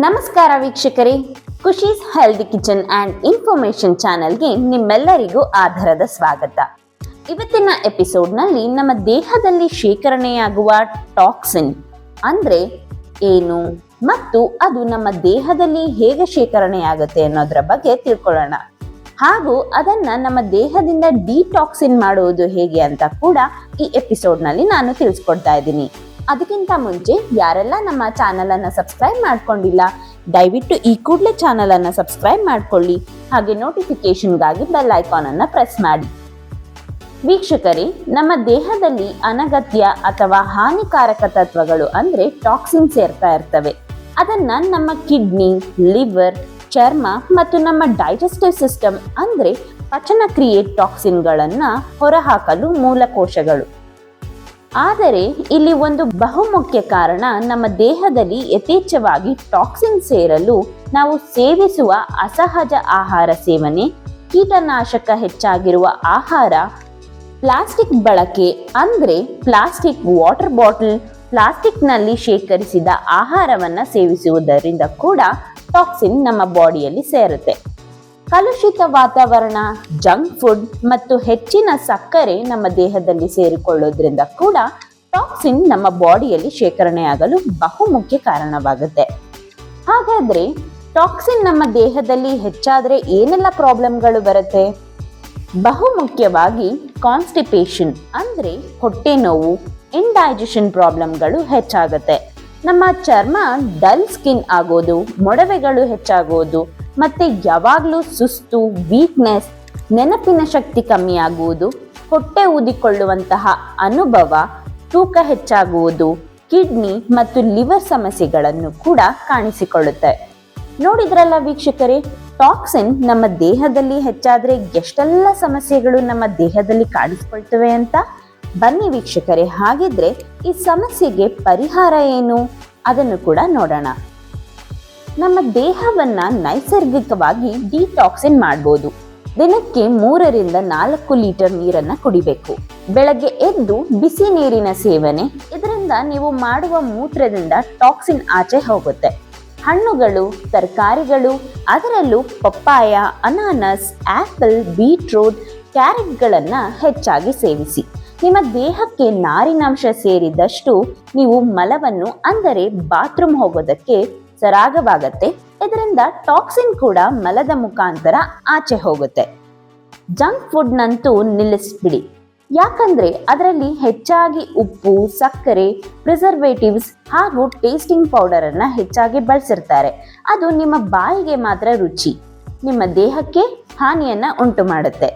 ನಮಸ್ಕಾರ ವೀಕ್ಷಕರೇ, Khushi's healthy kitchen and information ಚಾನೆಲ್ಗೆ ನಿಮ್ಮೆಲ್ಲರಿಗೂ ಆಧಾರದ ಸ್ವಾಗತ. ಇವತ್ತಿನ ಎಪಿಸೋಡ್ನಲ್ಲಿ ನಮ್ಮ ದೇಹದಲ್ಲಿ ಶೇಖರಣೆಯಾಗುವ ಟಾಕ್ಸಿನ್ ಅಂದ್ರೆ ಏನು ಮತ್ತು ಅದು ನಮ್ಮ ದೇಹದಲ್ಲಿ ಹೇಗೆ ಶೇಖರಣೆಯಾಗುತ್ತೆ ಅನ್ನೋದರ ಬಗ್ಗೆ ತಿಳ್ಕೊಳ್ಳೋಣ. ಹಾಗೂ ಅದನ್ನ ನಮ್ಮ ದೇಹದಿಂದ ಡಿಟಾಕ್ಸಿನ್ ಮಾಡುವುದು ಹೇಗೆ ಅಂತ ಕೂಡ ಈ ಎಪಿಸೋಡ್ನಲ್ಲಿ ನಾನು ತಿಳಿಸ್ಕೊಡ್ತಾ ಇದ್ದೀನಿ. ಅದಕ್ಕಿಂತ ಮುಂಚೆ ಯಾರೆಲ್ಲ ನಮ್ಮ ಚಾನಲ್ ಅನ್ನ ಸಬ್ಸ್ಕ್ರೈಬ್ ಮಾಡ್ಕೊಂಡಿಲ್ಲ, ದಯವಿಟ್ಟು ಈ ಕೂಡಲೇ ಚಾನಲ್ ಅನ್ನ ಸಬ್ಸ್ಕ್ರೈಬ್ ಮಾಡ್ಕೊಳ್ಳಿ. ಹಾಗೆ ನೋಟಿಫಿಕೇಶನ್ಗಾಗಿ ಬೆಲ್ ಐಕಾನ್ ಅನ್ನ ಪ್ರೆಸ್ ಮಾಡಿ. ವೀಕ್ಷಕರೇ, ನಮ್ಮ ದೇಹದಲ್ಲಿ ಅನಗತ್ಯ ಅಥವಾ ಹಾನಿಕಾರಕ ತತ್ವಗಳು ಅಂದ್ರೆ ಟಾಕ್ಸಿನ್ ಸೇರ್ತಾ ಇರ್ತವೆ. ಅದನ್ನ ನಮ್ಮ ಕಿಡ್ನಿ, ಲಿವರ್, ಚರ್ಮ ಮತ್ತು ನಮ್ಮ ಡೈಜೆಸ್ಟಿವ್ ಸಿಸ್ಟಮ್ ಅಂದ್ರೆ ಪಚನ ಕ್ರಿಯೆ ಟಾಕ್ಸಿನ್ಗಳನ್ನ ಹೊರಹಾಕಲು ಮೂಲಕೋಶಗಳು. ಆದರೆ ಇಲ್ಲಿ ಒಂದು ಬಹುಮುಖ್ಯ ಕಾರಣ, ನಮ್ಮ ದೇಹದಲ್ಲಿ ಯಥೇಚ್ಛವಾಗಿ ಟಾಕ್ಸಿನ್ ಸೇರಲು ನಾವು ಸೇವಿಸುವ ಅಸಹಜ ಆಹಾರ ಸೇವನೆ, ಕೀಟನಾಶಕ ಹೆಚ್ಚಾಗಿರುವ ಆಹಾರ, ಪ್ಲಾಸ್ಟಿಕ್ ಬಳಕೆ ಅಂದ್ರೆ ಪ್ಲಾಸ್ಟಿಕ್ ವಾಟರ್ ಬಾಟಲ್, ಪ್ಲಾಸ್ಟಿಕ್ನಲ್ಲಿ ಶೇಖರಿಸಿದ ಆಹಾರವನ್ನ ಸೇವಿಸುವುದರಿಂದ ಕೂಡ ಟಾಕ್ಸಿನ್ ನಮ್ಮ ಬಾಡಿಯಲ್ಲಿ ಸೇರುತ್ತೆ. ಕಲುಷಿತ ವಾತಾವರಣ, ಜಂಕ್ ಫುಡ್ ಮತ್ತು ಹೆಚ್ಚಿನ ಸಕ್ಕರೆ ನಮ್ಮ ದೇಹದಲ್ಲಿ ಸೇರಿಕೊಳ್ಳೋದ್ರಿಂದ ಕೂಡ ಟಾಕ್ಸಿನ್ ನಮ್ಮ ಬಾಡಿಯಲ್ಲಿ ಶೇಖರಣೆಯಾಗಲು ಬಹುಮುಖ್ಯ ಕಾರಣವಾಗುತ್ತೆ. ಹಾಗಾದ್ರೆ ಟಾಕ್ಸಿನ್ ನಮ್ಮ ದೇಹದಲ್ಲಿ ಹೆಚ್ಚಾದ್ರೆ ಏನೆಲ್ಲ ಪ್ರಾಬ್ಲಮ್ಗಳು ಬರುತ್ತೆ? ಬಹುಮುಖ್ಯವಾಗಿ ಕಾನ್ಸ್ಟಿಪೇಷನ್ ಅಂದ್ರೆ ಹೊಟ್ಟೆ ನೋವು, ಇಂಡೈಜೆಷನ್ ಪ್ರಾಬ್ಲಮ್ಗಳು ಹೆಚ್ಚಾಗುತ್ತೆ. ನಮ್ಮ ಚರ್ಮ ಡಲ್ ಸ್ಕಿನ್ ಆಗೋದು, ಮೊಡವೆಗಳು ಹೆಚ್ಚಾಗೋದು, ಮತ್ತೆ ಯಾವಾಗಲೂ ಸುಸ್ತು, ವೀಕ್ನೆಸ್, ನೆನಪಿನ ಶಕ್ತಿ ಕಮ್ಮಿ ಆಗುವುದು, ಹೊಟ್ಟೆ ಊದಿಕೊಳ್ಳುವಂತಹ ಅನುಭವ, ತೂಕ ಹೆಚ್ಚಾಗುವುದು, ಕಿಡ್ನಿ ಮತ್ತು ಲಿವರ್ ಸಮಸ್ಯೆಗಳನ್ನು ಕೂಡ ಕಾಣಿಸಿಕೊಳ್ಳುತ್ತೆ. ನೋಡಿದ್ರಲ್ಲ ವೀಕ್ಷಕರೇ, ಟಾಕ್ಸಿನ್ ನಮ್ಮ ದೇಹದಲ್ಲಿ ಹೆಚ್ಚಾದ್ರೆ ಎಷ್ಟೆಲ್ಲ ಸಮಸ್ಯೆಗಳು ನಮ್ಮ ದೇಹದಲ್ಲಿ ಕಾಣಿಸ್ಕೊಳ್ತವೆ ಅಂತ. ಬನ್ನಿ ವೀಕ್ಷಕರೇ, ಹಾಗಿದ್ರೆ ಈ ಸಮಸ್ಯೆಗೆ ಪರಿಹಾರ ಏನು ಅದನ್ನು ಕೂಡ ನೋಡೋಣ. ನಮ್ಮ ದೇಹವನ್ನ ನೈಸರ್ಗಿಕವಾಗಿ ಡಿಟಾಕ್ಸಿನ್ ಮಾಡಬಹುದು. ದಿನಕ್ಕೆ 3ರಿಂದ 4 ಲೀಟರ್ ನೀರನ್ನ ಕುಡಿಬೇಕು. ಬೆಳಗ್ಗೆ ಎದ್ದು ಬಿಸಿ ನೀರಿನ ಸೇವನೆ, ಇದರಿಂದ ನೀವು ಮಾಡುವ ಮೂತ್ರದಿಂದ ಟಾಕ್ಸಿನ್ ಆಚೆ ಹೋಗುತ್ತೆ. ಹಣ್ಣುಗಳು, ತರಕಾರಿಗಳು, ಅದರಲ್ಲೂ ಪಪ್ಪಾಯ, ಅನಾನಸ್, ಆಪಲ್, ಬೀಟ್ರೂಟ್, ಕ್ಯಾರೆಟ್ಗಳನ್ನ ಹೆಚ್ಚಾಗಿ ಸೇವಿಸಿ. ನಿಮ್ಮ ದೇಹಕ್ಕೆ ನಾರಿನಾಂಶ ಸೇರಿದಷ್ಟು ನೀವು ಮಲವನ್ನು ಅಂದರೆ ಬಾತ್ರೂಮ್ ಹೋಗೋದಕ್ಕೆ ಸರಾಗವಾಗತ್ತೆ. ಇದರಿಂದ ಟಾಕ್ಸಿನ್ ಕೂಡ ಮಲದ ಮುಖಾಂತರ ಆಚೆ ಹೋಗುತ್ತೆ. ಜಂಕ್ ಫುಡ್ ನಂತೂ ನಿಲ್ಲಿಸ್ಬಿಡಿ, ಯಾಕಂದ್ರೆ ಅದರಲ್ಲಿ ಹೆಚ್ಚಾಗಿ ಉಪ್ಪು, ಸಕ್ಕರೆ, ಪ್ರಿಸರ್ವೇಟಿವ್ಸ್ ಹಾಗೂ ಟೇಸ್ಟಿಂಗ್ ಪೌಡರ್ ಅನ್ನ ಹೆಚ್ಚಾಗಿ ಬಳಸಿರ್ತಾರೆ. ಅದು ನಿಮ್ಮ ಬಾಯಿಗೆ ಮಾತ್ರ ರುಚಿ, ನಿಮ್ಮ ದೇಹಕ್ಕೆ ಹಾನಿಯನ್ನ ಉಂಟು ಮಾಡುತ್ತೆ.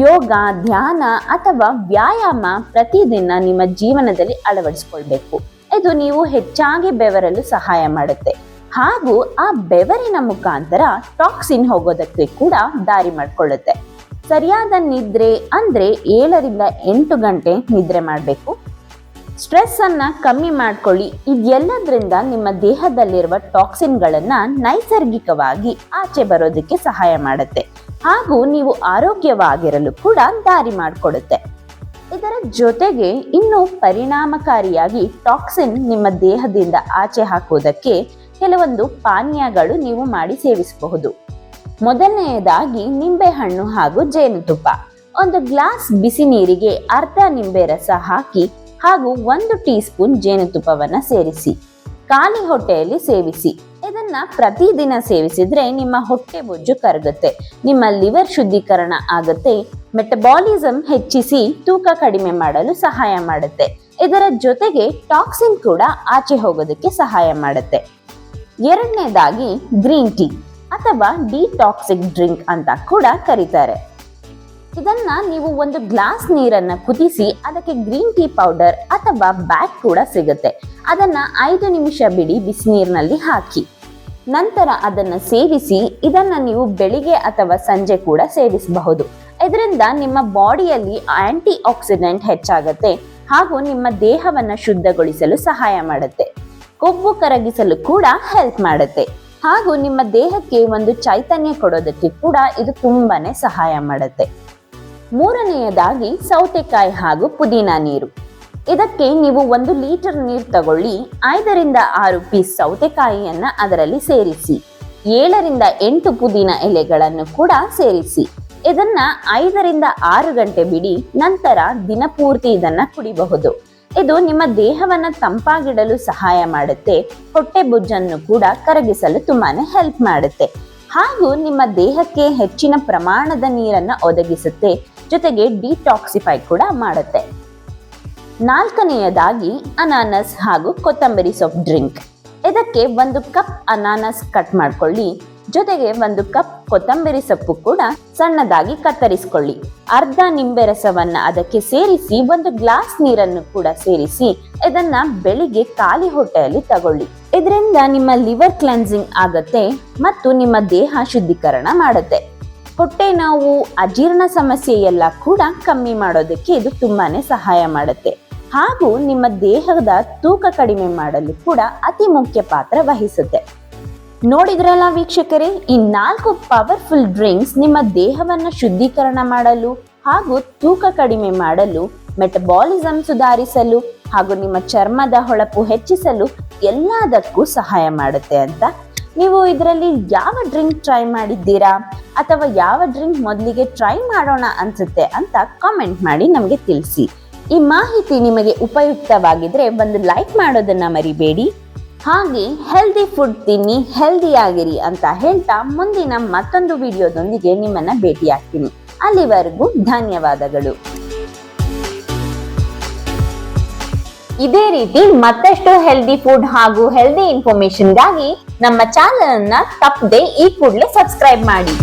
ಯೋಗ, ಧ್ಯಾನ ಅಥವಾ ವ್ಯಾಯಾಮ ಪ್ರತಿದಿನ ನಿಮ್ಮ ಜೀವನದಲ್ಲಿ ಅಳವಡಿಸಿಕೊಳ್ಬೇಕು. ಇದು ನೀವು ಹೆಚ್ಚಾಗಿ ಬೆವರಲು ಸಹಾಯ ಮಾಡುತ್ತೆ. ಹಾಗೂ ಆ ಬೆವರಿನ ಮುಖಾಂತರ ಟಾಕ್ಸಿನ್ ಹೋಗೋದಕ್ಕೆ ಕೂಡ ದಾರಿ ಮಾಡಿಕೊಳ್ಳುತ್ತೆ. ಸರಿಯಾದ ನಿದ್ರೆ ಅಂದ್ರೆ 7ರಿಂದ 8 ಗಂಟೆ ನಿದ್ರೆ ಮಾಡಬೇಕು. ಸ್ಟ್ರೆಸ್ ಅನ್ನ ಕಮ್ಮಿ ಮಾಡ್ಕೊಳ್ಳಿ. ಇದೆಲ್ಲದರಿಂದ ನಿಮ್ಮ ದೇಹದಲ್ಲಿರುವ ಟಾಕ್ಸಿನ್ಗಳನ್ನ ನೈಸರ್ಗಿಕವಾಗಿ ಆಚೆ ಬರೋದಕ್ಕೆ ಸಹಾಯ ಮಾಡುತ್ತೆ. ಹಾಗೂ ನೀವು ಆರೋಗ್ಯವಾಗಿರಲು ಕೂಡ ದಾರಿ ಮಾಡಿಕೊಡುತ್ತೆ. ಇದರ ಜೊತೆಗೆ ಇನ್ನೂ ಪರಿಣಾಮಕಾರಿಯಾಗಿ ಟಾಕ್ಸಿನ್ ನಿಮ್ಮ ದೇಹದಿಂದ ಆಚೆ ಹಾಕುವುದಕ್ಕೆ ಕೆಲವೊಂದು ಪಾನೀಯಗಳು ನೀವು ಮಾಡಿ ಸೇವಿಸಬಹುದು. ಮೊದಲನೆಯದಾಗಿ ನಿಂಬೆಹಣ್ಣು ಹಾಗೂ ಜೇನುತುಪ್ಪ. 1 ಗ್ಲಾಸ್ ಬಿಸಿ ನೀರಿಗೆ ಅರ್ಧ ನಿಂಬೆ ರಸ ಹಾಕಿ ಹಾಗೂ 1 ಟೀ ಸ್ಪೂನ್ ಜೇನುತುಪ್ಪವನ್ನ ಸೇರಿಸಿ ಖಾಲಿ ಹೊಟ್ಟೆಯಲ್ಲಿ ಸೇವಿಸಿ. ಇದನ್ನ ಪ್ರತಿದಿನ ಸೇವಿಸಿದ್ರೆ ನಿಮ್ಮ ಹೊಟ್ಟೆ ಬೊಜ್ಜು ಕರಗುತ್ತೆ, ನಿಮ್ಮ ಲಿವರ್ ಶುದ್ಧೀಕರಣ ಆಗುತ್ತೆ, ಮೆಟಬಾಲಿಸಮ್ ಹೆಚ್ಚಿಸಿ ತೂಕ ಕಡಿಮೆ ಮಾಡಲು ಸಹಾಯ ಮಾಡುತ್ತೆ. ಇದರ ಜೊತೆಗೆ ಟಾಕ್ಸಿನ್ ಕೂಡ ಆಚೆ ಹೋಗೋದಕ್ಕೆ ಸಹಾಯ ಮಾಡುತ್ತೆ. 2ನೇದಾಗಿ ಗ್ರೀನ್ ಟೀ ಅಥವಾ ಡಿಟಾಕ್ಸಿಕ್ ಡ್ರಿಂಕ್ ಅಂತ ಕೂಡ ಕರೀತಾರೆ. ಇದನ್ನ ನೀವು 1 ಗ್ಲಾಸ್ ನೀರನ್ನ ಕುದಿಸಿ ಅದಕ್ಕೆ ಗ್ರೀನ್ ಟೀ ಪೌಡರ್ ಅಥವಾ ಬ್ಯಾಗ್ ಕೂಡ ಸಿಗುತ್ತೆ. ಅದನ್ನ 5 ನಿಮಿಷ ಬಿಡಿ ಬಿಸಿನೀರಿನಲ್ಲಿ ಹಾಕಿ, ನಂತರ ಅದನ್ನ ಸೇವಿಸಿ. ಇದನ್ನ ನೀವು ಬೆಳಿಗ್ಗೆ ಅಥವಾ ಸಂಜೆ ಕೂಡ ಸೇವಿಸಬಹುದು. ಇದರಿಂದ ನಿಮ್ಮ ಬಾಡಿಯಲ್ಲಿ ಆಂಟಿ ಆಕ್ಸಿಡೆಂಟ್ ಹೆಚ್ಚಾಗುತ್ತೆ ಹಾಗೂ ನಿಮ್ಮ ದೇಹವನ್ನ ಶುದ್ಧಗೊಳಿಸಲು ಸಹಾಯ ಮಾಡುತ್ತೆ. ಕೊಬ್ಬು ಕರಗಿಸಲು ಕೂಡ ಹೆಲ್ಪ್ ಮಾಡುತ್ತೆ ಹಾಗೂ ನಿಮ್ಮ ದೇಹಕ್ಕೆ ಒಂದು ಚೈತನ್ಯ ಕೊಡೋದಕ್ಕೆ ಕೂಡ ಇದು ತುಂಬಾನೇ ಸಹಾಯ ಮಾಡುತ್ತೆ. 3ನೇಯದಾಗಿ ಸೌತೆಕಾಯಿ ಹಾಗೂ ಪುದೀನ ನೀರು. ಇದಕ್ಕೆ ನೀವು 1 ಲೀಟರ್ ನೀರು ತಗೊಳ್ಳಿ, 5ರಿಂದ 6 ಪೀಸ್ ಸೌತೆಕಾಯಿಯನ್ನ ಅದರಲ್ಲಿ ಸೇರಿಸಿ, 7ರಿಂದ 8 ಪುದೀನ ಎಲೆಗಳನ್ನು ಕೂಡ ಸೇರಿಸಿ. ಇದನ್ನ 5ರಿಂದ 6 ಗಂಟೆ ಬಿಡಿ. ನಂತರ ದಿನಪೂರ್ತಿ ಇದನ್ನ ಕುಡಿಬಹುದು. ಇದು ನಿಮ್ಮ ದೇಹವನ್ನ ತಂಪಾಗಿಡಲು ಸಹಾಯ ಮಾಡುತ್ತೆ. ಹೊಟ್ಟೆ ಬೊಜ್ಜನ್ನು ಕೂಡ ಕರಗಿಸಲು ತುಂಬಾನೇ ಹೆಲ್ಪ್ ಮಾಡುತ್ತೆ. ಹಾಗೂ ನಿಮ್ಮ ದೇಹಕ್ಕೆ ಹೆಚ್ಚಿನ ಪ್ರಮಾಣದ ನೀರನ್ನ ಒದಗಿಸುತ್ತೆ. ಜೊತೆಗೆ ಡಿಟಾಕ್ಸಿಫೈ ಕೂಡ ಮಾಡುತ್ತೆ. 4ನೇಯದಾಗಿ ಅನಾನಸ್ ಹಾಗೂ ಕೊತ್ತಂಬರಿ ಸೊಪ್ಪು ಡ್ರಿಂಕ್. ಇದಕ್ಕೆ 1 ಕಪ್ ಅನಾನಸ್ ಕಟ್ ಮಾಡ್ಕೊಳ್ಳಿ. ಜೊತೆಗೆ 1 ಕಪ್ ಕೊತ್ತಂಬರಿ ಸೊಪ್ಪು ಕೂಡ ಸಣ್ಣದಾಗಿ ಕತ್ತರಿಸಿಕೊಳ್ಳಿ. ಅರ್ಧ ನಿಂಬೆ ರಸವನ್ನ ಅದಕ್ಕೆ ಸೇರಿಸಿ 1 ಗ್ಲಾಸ್ ನೀರನ್ನು ಕೂಡ ಸೇರಿಸಿ ಇದನ್ನ ಬೆಳಿಗ್ಗೆ ಖಾಲಿ ಹೊಟ್ಟೆಯಲ್ಲಿ ತಗೊಳ್ಳಿ. ಇದರಿಂದ ನಿಮ್ಮ ಲಿವರ್ ಕ್ಲೆನ್ಸಿಂಗ್ ಆಗತ್ತೆ ಮತ್ತು ನಿಮ್ಮ ದೇಹ ಶುದ್ಧೀಕರಣ ಮಾಡುತ್ತೆ. ಹೊಟ್ಟೆ ನೋವು, ಅಜೀರ್ಣ ಸಮಸ್ಯೆ ಎಲ್ಲ ಕೂಡ ಕಮ್ಮಿ ಮಾಡೋದಕ್ಕೆ ಇದು ತುಂಬಾನೇ ಸಹಾಯ ಮಾಡುತ್ತೆ. ಹಾಗೂ ನಿಮ್ಮ ದೇಹದ ತೂಕ ಕಡಿಮೆ ಮಾಡಲು ಕೂಡ ಅತಿ ಮುಖ್ಯ ಪಾತ್ರ ವಹಿಸುತ್ತೆ. ನೋಡಿದ್ರಲ್ಲ ವೀಕ್ಷಕರೇ, ಈ 4 ಪವರ್ಫುಲ್ ಡ್ರಿಂಕ್ಸ್ ನಿಮ್ಮ ದೇಹವನ್ನ ಶುದ್ಧೀಕರಣ ಮಾಡಲು ಹಾಗೂ ತೂಕ ಕಡಿಮೆ ಮಾಡಲು, ಮೆಟಬಾಲಿಸಮ್ ಸುಧಾರಿಸಲು ಹಾಗೂ ನಿಮ್ಮ ಚರ್ಮದ ಹೊಳಪು ಹೆಚ್ಚಿಸಲು ಎಲ್ಲದಕ್ಕೂ ಸಹಾಯ ಮಾಡುತ್ತೆ ಅಂತ. ನೀವು ಇದರಲ್ಲಿ ಯಾವ ಡ್ರಿಂಕ್ ಟ್ರೈ ಮಾಡಿದ್ದೀರಾ ಅಥವಾ ಯಾವ ಡ್ರಿಂಕ್ ಮೊದಲಿಗೆ ಟ್ರೈ ಮಾಡೋಣ ಅನ್ಸುತ್ತೆ ಅಂತ ಕಾಮೆಂಟ್ ಮಾಡಿ ನಮಗೆ ತಿಳಿಸಿ. ಈ ಮಾಹಿತಿ ನಿಮಗೆ ಉಪಯುಕ್ತವಾಗಿದ್ರೆ ಒಂದು ಲೈಕ್ ಮಾಡೋದನ್ನ ಮರಿಬೇಡಿ. ಹಾಗೆ ಹೆಲ್ದಿ ಫುಡ್ ತಿನ್ನಿ, ಹೆಲ್ದಿ ಆಗಿರಿ ಅಂತ ಹೇಳ್ತಾ ಮುಂದಿನ ಮತ್ತೊಂದು ವಿಡಿಯೋದೊಂದಿಗೆ ನಿಮ್ಮನ್ನ ಭೇಟಿಯಾಗ್ತೀನಿ. ಅಲ್ಲಿವರೆಗೂ ಧನ್ಯವಾದಗಳು. ಇದೇ ರೀತಿ ಮತ್ತಷ್ಟು ಹೆಲ್ದಿ ಫುಡ್ ಹಾಗೂ ಹೆಲ್ದಿ ಇನ್ಫಾರ್ಮೇಶನ್ಗಾಗಿ ನಮ್ಮ ಚಾನೆಲ್ ಅನ್ನ ತಪ್ಪದೆ ಈ ಕೂಡಲೇ ಸಬ್ಸ್ಕ್ರೈಬ್ ಮಾಡಿ.